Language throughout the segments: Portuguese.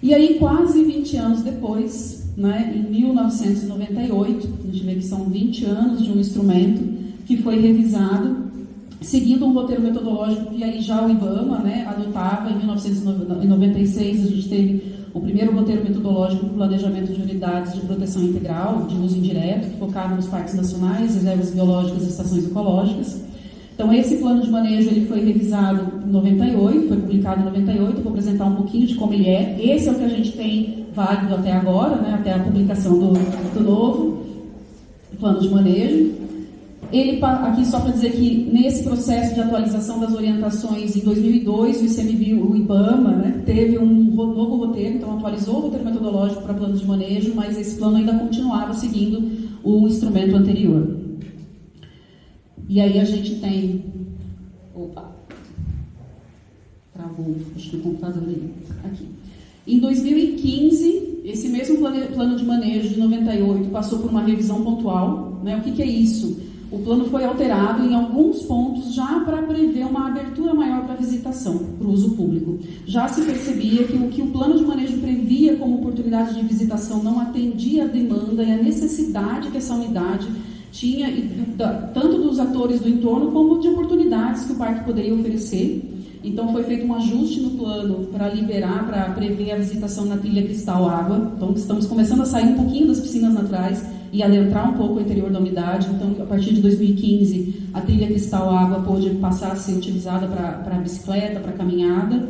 E aí, quase 20 anos depois, né, em 1998, a gente vê que são 20 anos de um instrumento que foi revisado, seguindo um roteiro metodológico que aí já o IBAMA, né, adotava. Em 1996, a gente teve o primeiro roteiro metodológico do planejamento de unidades de proteção integral, de uso indireto, que focava nos parques nacionais, reservas biológicas e estações ecológicas. Então, esse plano de manejo ele foi revisado em 98, foi publicado em 98, eu vou apresentar um pouquinho de como ele é. Esse é o que a gente tem válido até agora, né, até a publicação do novo plano de manejo. Ele, aqui só para dizer que nesse processo de atualização das orientações, em 2002, o ICMBio, o IBAMA, né, teve um novo roteiro, então atualizou o roteiro metodológico para planos de manejo, mas esse plano ainda continuava seguindo o instrumento anterior. E aí a gente tem... Opa! Travou, acho que o computador ali. Aqui. Em 2015, esse mesmo plano de manejo de 98 passou por uma revisão pontual. Né? O que é isso? O plano foi alterado em alguns pontos já para prever uma abertura maior para a visitação, para o uso público. Já se percebia que o que o plano de manejo previa como oportunidade de visitação não atendia a demanda e a necessidade que essa unidade tinha, tanto dos atores do entorno como de oportunidades que o parque poderia oferecer. Então foi feito um ajuste no plano para liberar, para prever a visitação na trilha Cristal Água. Então estamos começando a sair um pouquinho das piscinas naturais e adentrar um pouco o interior da unidade. Então, a partir de 2015, a trilha Cristal Água pôde passar a ser utilizada para bicicleta, para caminhada.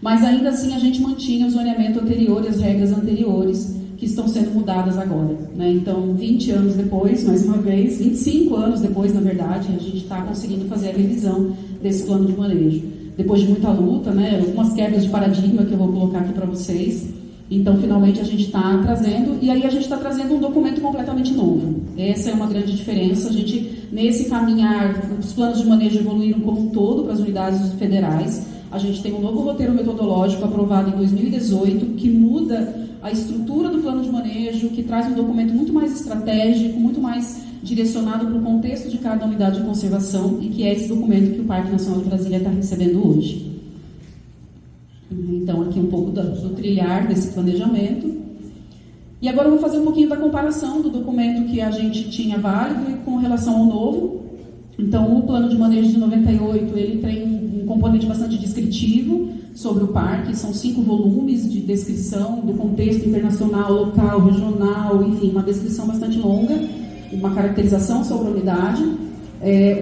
Mas ainda assim a gente mantinha o zoneamento anterior e as regras anteriores, que estão sendo mudadas agora. Né? Então, 20 anos depois, mais uma vez, 25 anos depois, na verdade, a gente está conseguindo fazer a revisão desse plano de manejo. Depois de muita luta, né, algumas quebras de paradigma que eu vou colocar aqui para vocês. Então, finalmente, a gente está trazendo, e aí a gente está trazendo um documento completamente novo. Essa é uma grande diferença. A gente, nesse caminhar, os planos de manejo evoluíram como um todo para as unidades federais. A gente tem um novo roteiro metodológico aprovado em 2018, que muda a estrutura do plano de manejo, que traz um documento muito mais estratégico, muito mais direcionado para o contexto de cada unidade de conservação, e que é esse documento que o Parque Nacional de Brasília está recebendo hoje. Então, aqui um pouco do trilhar desse planejamento. E agora eu vou fazer um pouquinho da comparação do documento que a gente tinha válido com relação ao novo. Então, o plano de manejo de 98, ele tem um componente bastante descritivo sobre o parque, são 5 volumes de descrição do contexto internacional, local, regional, enfim, uma descrição bastante longa, uma caracterização sobre a unidade,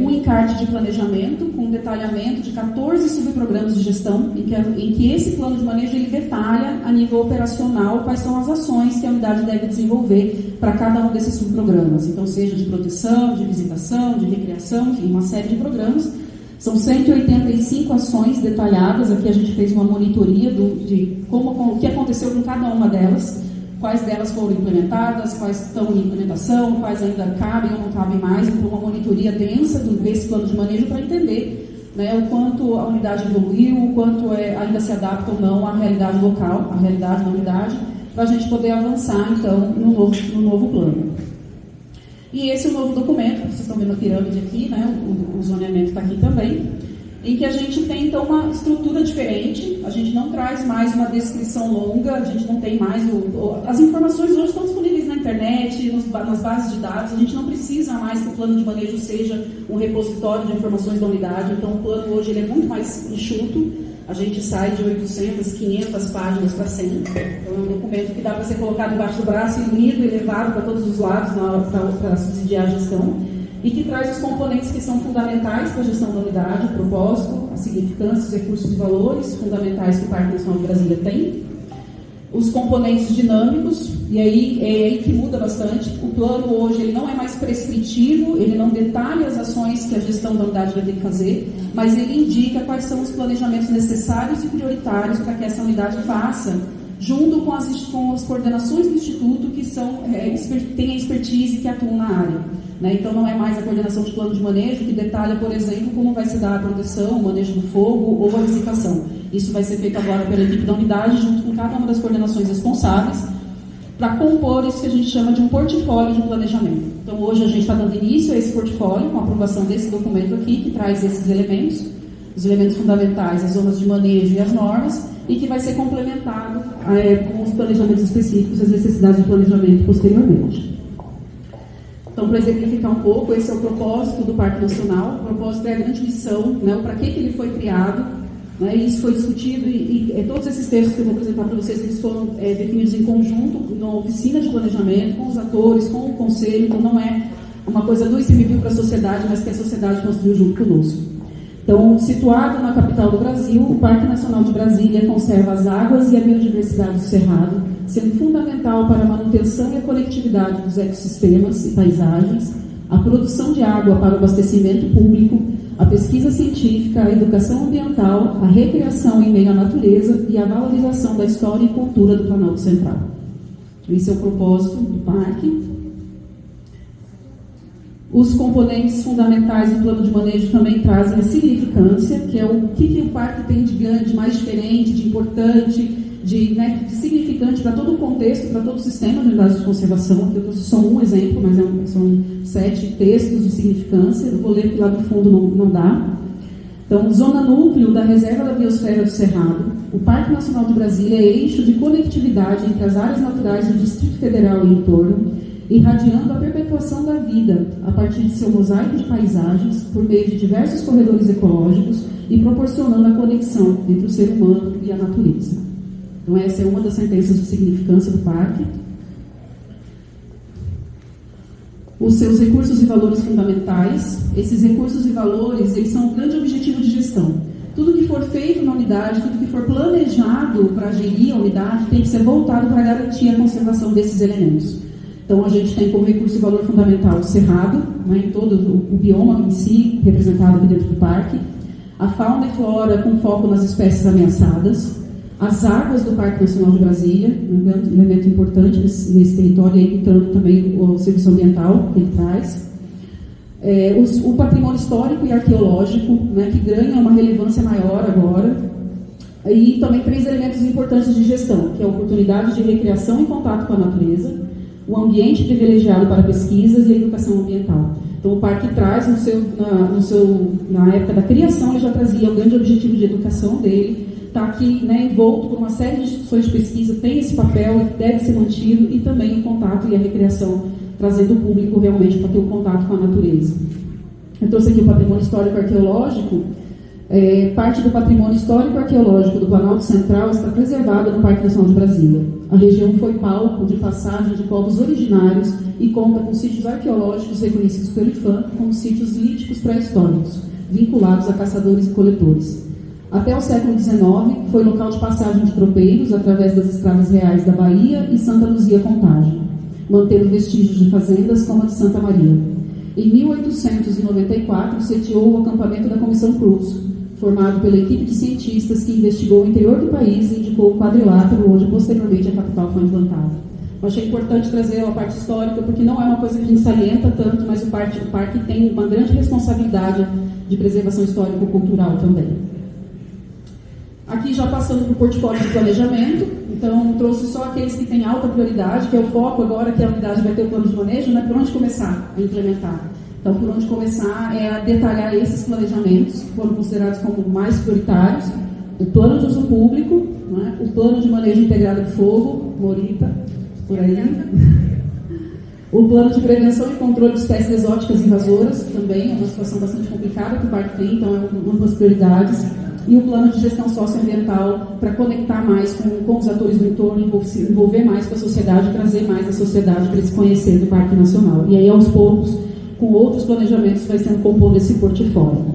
um encarte de planejamento com detalhamento de 14 subprogramas de gestão, em que esse plano de manejo ele detalha a nível operacional quais são as ações que a unidade deve desenvolver para cada um desses subprogramas, então seja de proteção, de visitação, de recreação, enfim, uma série de programas. São 185 ações detalhadas. Aqui a gente fez uma monitoria de o que aconteceu com cada uma delas, quais delas foram implementadas, quais estão em implementação, quais ainda cabem ou não cabem mais. Então, uma monitoria densa desse plano de manejo para entender, né, o quanto a unidade evoluiu, o quanto ainda se adapta ou não à realidade local, à realidade da unidade, para a gente poder avançar, então, no novo plano. E esse é o novo documento, vocês estão vendo a pirâmide aqui, né? O zoneamento está aqui também, em que a gente tem, então, uma estrutura diferente. A gente não traz mais uma descrição longa, a gente não tem mais... as informações hoje estão disponíveis na internet, nas bases de dados, a gente não precisa mais que o plano de manejo seja um repositório de informações da unidade. Então, o plano hoje ele é muito mais enxuto, a gente sai de 800, 500 páginas para 100. Então, é um documento que dá para ser colocado embaixo do braço e lido e levado para todos os lados para subsidiar a gestão, e que traz os componentes que são fundamentais para a gestão da unidade, o propósito, a significância, os recursos e valores fundamentais que o Parque Nacional de Brasília tem, os componentes dinâmicos, e aí é aí que muda bastante. O plano hoje ele não é mais prescritivo, ele não detalha as ações que a gestão da unidade vai ter que fazer, mas ele indica quais são os planejamentos necessários e prioritários para que essa unidade faça, junto com as coordenações do Instituto que têm a expertise e que atuam na área. Né? Então, não é mais a coordenação de plano de manejo que detalha, por exemplo, como vai se dar a proteção, o manejo do fogo ou a visitação. Isso vai ser feito agora pela equipe da unidade, junto com cada uma das coordenações responsáveis, para compor isso que a gente chama de um portfólio de planejamento. Então, hoje a gente está dando início a esse portfólio, com a aprovação desse documento aqui, que traz esses elementos. os elementos fundamentais, as zonas de manejo e as normas, e que vai ser complementado com os planejamentos específicos, as necessidades de planejamento posteriormente. Então, para exemplificar um pouco, esse é o propósito do Parque Nacional. O propósito é a grande missão, né, para que ele foi criado, né, e isso foi discutido, e todos esses textos que eu vou apresentar para vocês, eles foram definidos em conjunto, na oficina de planejamento, com os atores, com o conselho, então não é uma coisa do ICMBio para a sociedade, mas que a sociedade construiu junto conosco. Então, situado na capital do Brasil, o Parque Nacional de Brasília conserva as águas e a biodiversidade do Cerrado, sendo fundamental para a manutenção e a conectividade dos ecossistemas e paisagens, a produção de água para o abastecimento público, a pesquisa científica, a educação ambiental, a recreação em meio à natureza e a valorização da história e cultura do Planalto Central. Esse é o propósito do parque. Os componentes fundamentais do plano de manejo também trazem a significância, que é o que o parque tem de grande, mais diferente, de importante, de significante para todo o contexto, para todo o sistema de unidades de conservação. Aqui eu trouxe só um exemplo, mas são 7 textos de significância. Eu vou ler porque lá do fundo não dá. Então, zona núcleo da Reserva da Biosfera do Cerrado. O Parque Nacional de Brasília é eixo de conectividade entre as áreas naturais do Distrito Federal e entorno, irradiando a perpetuação da vida a partir de seu mosaico de paisagens, por meio de diversos corredores ecológicos e proporcionando a conexão entre o ser humano e a natureza. Então, essa é uma das sentenças de significância do parque. Os seus recursos e valores fundamentais. Esses recursos e valores, eles são um grande objetivo de gestão. Tudo que for feito na unidade, tudo que for planejado para gerir a unidade, tem que ser voltado para garantir a conservação desses elementos. Então, a gente tem como recurso e valor fundamental o cerrado, né, todo o bioma em si, representado aqui dentro do parque, a fauna e flora com foco nas espécies ameaçadas, as águas do Parque Nacional de Brasília, um elemento importante nesse território, aí entrando também o serviço ambiental que ele traz, o patrimônio histórico e arqueológico, né, que ganha uma relevância maior agora, e também 3 elementos importantes de gestão, que é a oportunidade de recreação e contato com a natureza, o ambiente privilegiado para pesquisas e a educação ambiental. Então, o parque traz, na época da criação, ele já trazia o grande objetivo de educação dele, está aqui, né, envolto por uma série de instituições de pesquisa, tem esse papel que deve ser mantido, e também o contato e a recreação, trazendo o público realmente para ter o contato com a natureza. Eu trouxe aqui o patrimônio histórico arqueológico. Parte do patrimônio histórico arqueológico do Planalto Central está preservada no Parque Nacional de Brasília. A região foi palco de passagem de povos originários e conta com sítios arqueológicos reconhecidos pelo IPHAN como sítios líticos pré-históricos, vinculados a caçadores e coletores. Até o século XIX, foi local de passagem de tropeiros através das estradas reais da Bahia e Santa Luzia Contagem, mantendo vestígios de fazendas como a de Santa Maria. Em 1894, sediou o acampamento da Comissão Cruz, formado pela equipe de cientistas que investigou o interior do país e indicou o quadrilátero, onde posteriormente a capital foi implantada. Eu achei importante trazer a parte histórica, porque não é uma coisa que a gente salienta tanto, mas o parque tem uma grande responsabilidade de preservação histórico-cultural também. Aqui já passando para o portfólio de planejamento, então trouxe só aqueles que têm alta prioridade, que é o foco agora que a unidade vai ter o plano de manejo, né, por onde começar a implementar. Então, por onde começar é a detalhar esses planejamentos que foram considerados como mais prioritários, o plano de uso público, né, o plano de manejo integrado de fogo, Morita, por aí, o plano de prevenção e controle de espécies exóticas invasoras, também é uma situação bastante complicada que o parque tem, então é uma das prioridades, e o plano de gestão socioambiental para conectar mais com os atores do entorno, envolver mais com a sociedade, trazer mais a sociedade para se conhecer do Parque Nacional. E aí, aos poucos, com outros planejamentos, vai sendo compondo esse portfólio.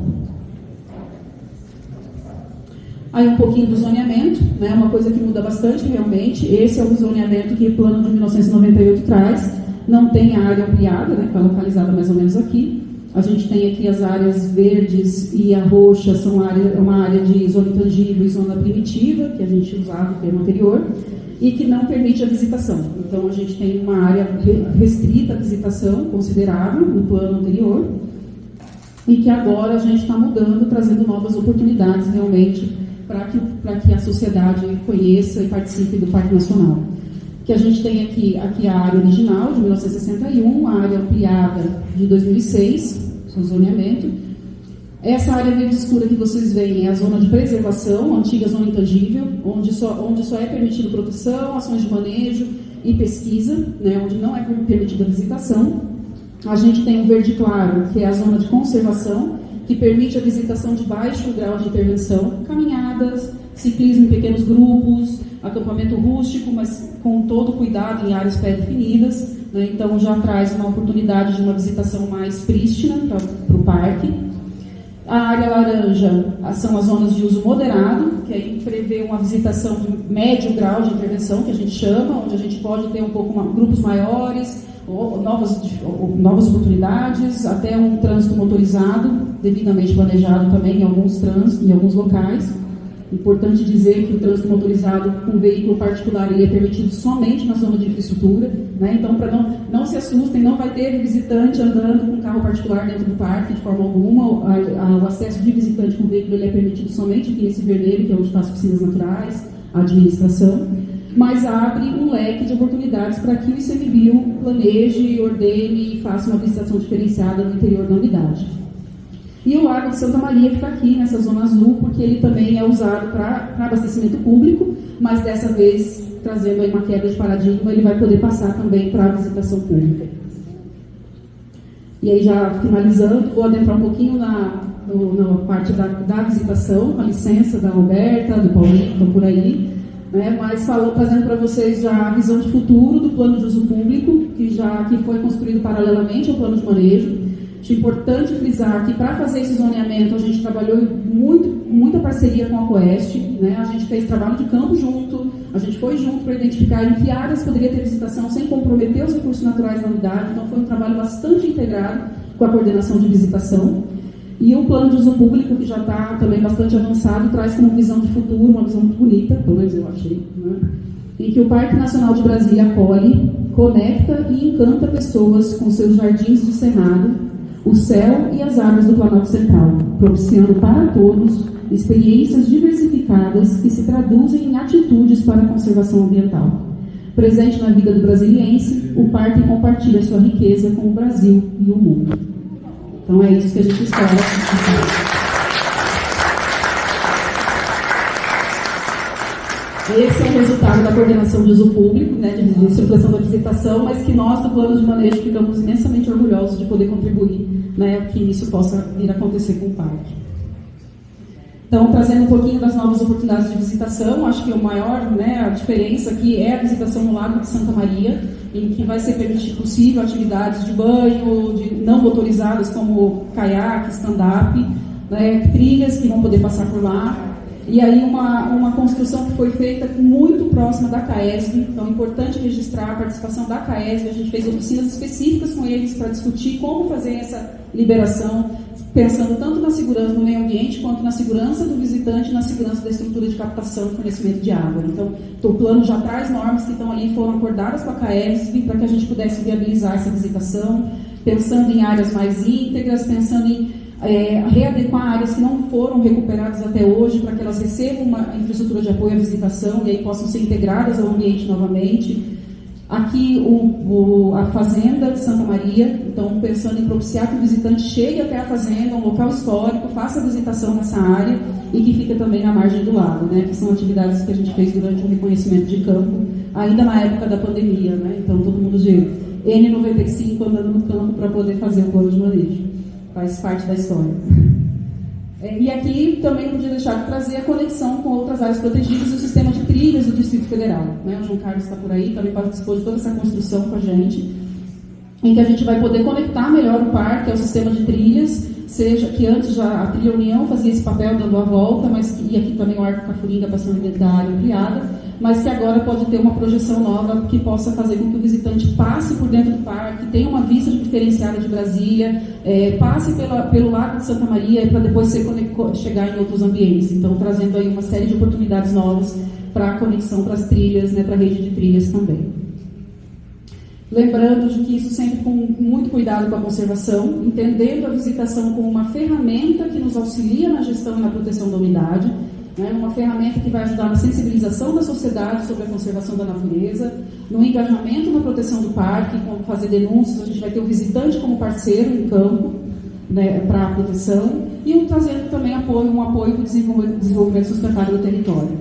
Aí um pouquinho do zoneamento, né, uma coisa que muda bastante realmente. Esse é o zoneamento que o plano de 1998 traz. Não tem a área ampliada, né, que está localizada mais ou menos aqui. A gente tem aqui as áreas verdes e a roxa, é uma área de zona intangível e zona primitiva, que a gente usava no termo anterior, e que não permite a visitação. Então, a gente tem uma área restrita à visitação, considerável, no plano anterior, e que agora a gente está mudando, trazendo novas oportunidades realmente para que a sociedade conheça e participe do Parque Nacional. Que a gente tem aqui a área original, de 1961, a área ampliada de 2006, seu zoneamento, Essa área verde escura que vocês veem é a zona de preservação, a antiga zona intangível, onde só é permitido proteção, ações de manejo e pesquisa, né, onde não é permitida visitação. A gente tem o verde claro, que é a zona de conservação, que permite a visitação de baixo grau de intervenção, caminhadas, ciclismo em pequenos grupos, acampamento rústico, mas com todo cuidado em áreas pré-definidas, né, então já traz uma oportunidade de uma visitação mais prístina para o parque. A área laranja são as zonas de uso moderado, que aí prevê uma visitação de médio grau de intervenção, que a gente chama, onde a gente pode ter grupos maiores, novas oportunidades, até um trânsito motorizado, devidamente planejado também em alguns locais. Importante dizer que o trânsito motorizado com veículo particular ele é permitido somente na zona de infraestrutura, né? Então, para não se assustem, não vai ter visitante andando com carro particular dentro do parque de forma alguma. O acesso de visitante com veículo ele é permitido somente aqui nesse vermelho, que é onde estão as piscinas naturais, a administração, mas abre um leque de oportunidades para que o ICMBio planeje, ordene e faça uma visitação diferenciada no interior da unidade. E o Lago de Santa Maria, que está aqui nessa zona azul, porque ele também é usado para abastecimento público, mas dessa vez, trazendo aí uma quebra de paradigma, ele vai poder passar também para a visitação pública. E aí, já finalizando, vou adentrar um pouquinho na parte da visitação, com a licença da Roberta, do Paulinho, estão por aí, né? Mas trazendo para vocês já a visão de futuro do plano de uso público, que foi construído paralelamente ao plano de manejo. Acho importante frisar que para fazer esse zoneamento a gente trabalhou muita parceria com a Coeste, né? A gente fez trabalho de campo junto, a gente foi junto para identificar em que áreas poderia ter visitação sem comprometer os recursos naturais da unidade, então foi um trabalho bastante integrado com a coordenação de visitação. E o plano de uso público, que já está também bastante avançado, traz como visão de futuro, uma visão muito bonita, pelo menos eu achei, né? Em que o Parque Nacional de Brasília acolhe, conecta e encanta pessoas com seus jardins de cerrado, o céu e as árvores do Planalto Central, propiciando para todos experiências diversificadas que se traduzem em atitudes para a conservação ambiental. Presente na vida do brasiliense, o parque compartilha sua riqueza com o Brasil e o mundo. Então é isso que a gente espera. Esse é o resultado da coordenação de uso público, né, de estruturação da visitação, mas que nós, do plano de manejo, ficamos imensamente orgulhosos de poder contribuir, né, que isso possa vir a acontecer com o parque. Então, trazendo um pouquinho das novas oportunidades de visitação, acho que a diferença aqui é a visitação no Lago de Santa Maria, em que vai ser possível atividades de banho, não motorizadas como caiaque, stand-up, né, trilhas que vão poder passar por lá. E aí uma construção que foi feita muito próxima da CAESB, então é importante registrar a participação da CAESB, a gente fez oficinas específicas com eles para discutir como fazer essa liberação, pensando tanto na segurança do meio ambiente, quanto na segurança do visitante e na segurança da estrutura de captação e fornecimento de água. Então, o plano já traz normas que estão ali, foram acordadas com a CAESB para que a gente pudesse viabilizar essa visitação, pensando em áreas mais íntegras, pensando em readequar áreas que não foram recuperadas até hoje para que elas recebam uma infraestrutura de apoio à visitação e aí possam ser integradas ao ambiente novamente. Aqui a Fazenda de Santa Maria, então pensando em propiciar que o visitante chegue até a fazenda, um local histórico, faça a visitação nessa área e que fica também na margem do lago, né, que são atividades que a gente fez durante o reconhecimento de campo, ainda na época da pandemia, né, então todo mundo de N95 andando no campo para poder fazer o plano de manejo. Faz parte da história. E aqui também não podia deixar de trazer a conexão com outras áreas protegidas e o sistema de trilhas do Distrito Federal, né? O João Carlos está por aí, também participou de toda essa construção com a gente, em que a gente vai poder conectar melhor o parque ao sistema de trilhas, seja que antes já a Trilha União fazia esse papel dando a volta, e aqui também o Arco Cafuringa passando dentro da área ampliada, mas que agora pode ter uma projeção nova que possa fazer com que o visitante passe por dentro do parque, tenha uma vista diferenciada de Brasília, passe pelo Lago de Santa Maria para depois chegar em outros ambientes. Então, trazendo aí uma série de oportunidades novas para a conexão para as trilhas, né, para a rede de trilhas também. Lembrando de que isso sempre com muito cuidado com a conservação, entendendo a visitação como uma ferramenta que nos auxilia na gestão e na proteção da unidade, né, uma ferramenta que vai ajudar na sensibilização da sociedade sobre a conservação da natureza, no engajamento na proteção do parque, como fazer denúncias, a gente vai ter o visitante como parceiro em campo, né, para a proteção, e trazendo também um apoio para o desenvolvimento sustentável do território.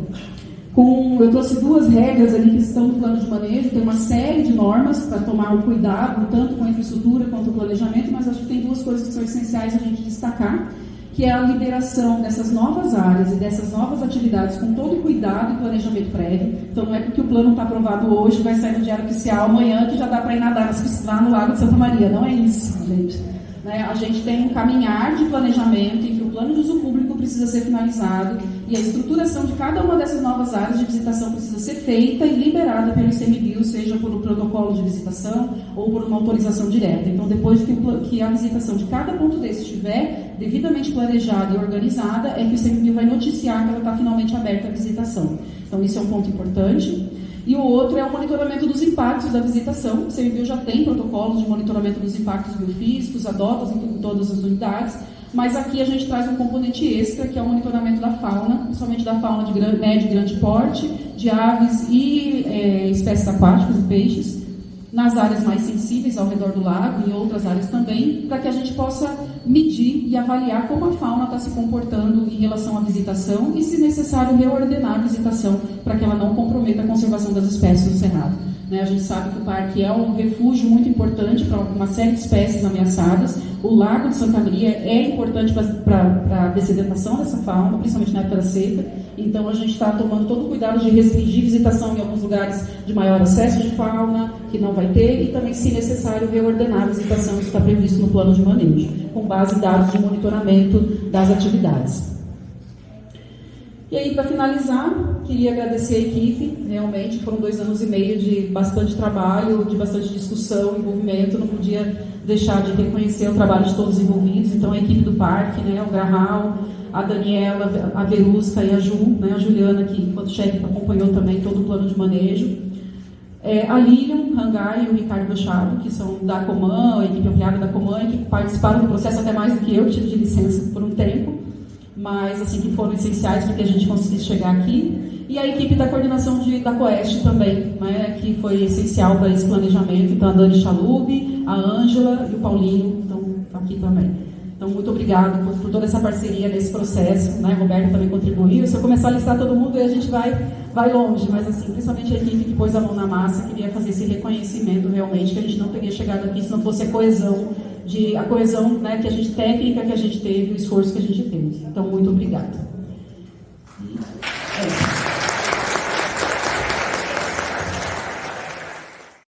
Eu trouxe 2 regras ali que estão no plano de manejo, tem uma série de normas para tomar o cuidado, tanto com a infraestrutura quanto o planejamento, mas acho que tem 2 coisas que são essenciais a gente destacar, que é a liberação dessas novas áreas e dessas novas atividades com todo o cuidado e planejamento prévio. Então não é porque o plano está aprovado hoje, vai sair no Diário Oficial amanhã que já dá para ir nadar lá no Lago de Santa Maria. Não é isso, gente. A gente tem um caminhar de planejamento em que o plano de uso público precisa ser finalizado e a estruturação de cada uma dessas novas áreas de visitação precisa ser feita e liberada pelo ICMBio, seja por um protocolo de visitação ou por uma autorização direta. Então, depois que a visitação de cada ponto desse estiver devidamente planejada e organizada, é que o ICMBio vai noticiar que ela está finalmente aberta à visitação. Então, isso é um ponto importante. E o outro é o monitoramento dos impactos da visitação. O ICMBio já tem protocolos de monitoramento dos impactos biofísicos, adota em todas as unidades, mas aqui a gente traz um componente extra, que é o monitoramento da fauna, principalmente da fauna de médio e grande porte, de aves e espécies aquáticas e peixes, nas áreas mais sensíveis ao redor do lago e em outras áreas também, para que a gente possa medir e avaliar como a fauna está se comportando em relação à visitação e, se necessário, reordenar a visitação para que ela não comprometa a conservação das espécies do Cerrado. A gente sabe que o parque é um refúgio muito importante para uma série de espécies ameaçadas. O Lago de Santa Maria é importante para a dessedentação dessa fauna, principalmente na época da seca. Então, a gente está tomando todo o cuidado de restringir visitação em alguns lugares de maior acesso de fauna, que não vai ter, e também, se necessário, reordenar a visitação, isso está previsto no plano de manejo, com base em dados de monitoramento das atividades. E aí, para finalizar, queria agradecer a equipe, realmente foram 2 anos e meio de bastante trabalho, de bastante discussão, envolvimento, não podia deixar de reconhecer o trabalho de todos os envolvidos, então a equipe do parque, o Grahal, a Daniela, a Verusca e a Ju, a Juliana, que enquanto chefe acompanhou também todo o plano de manejo, a Lilian Rangai e o Ricardo Machado, que são da Coman, a equipe ampliada da Coman, que participaram do processo até mais do que eu, que tive de licença por um tempo, mas assim, que foram essenciais para que a gente conseguisse chegar aqui, e a equipe da coordenação da Coeste também, que foi essencial para esse planejamento, então a Dani Chalub, a Ângela e o Paulinho estão aqui também. Então, muito obrigado por toda essa parceria nesse processo, A Roberta também contribuiu. Se eu começar a listar todo mundo, aí a gente vai longe, mas assim, principalmente a equipe que pôs a mão na massa, queria fazer esse reconhecimento realmente, que a gente não teria chegado aqui se não fosse a coesão, que a gente técnica que a gente teve, o esforço que a gente teve. Então, muito obrigada.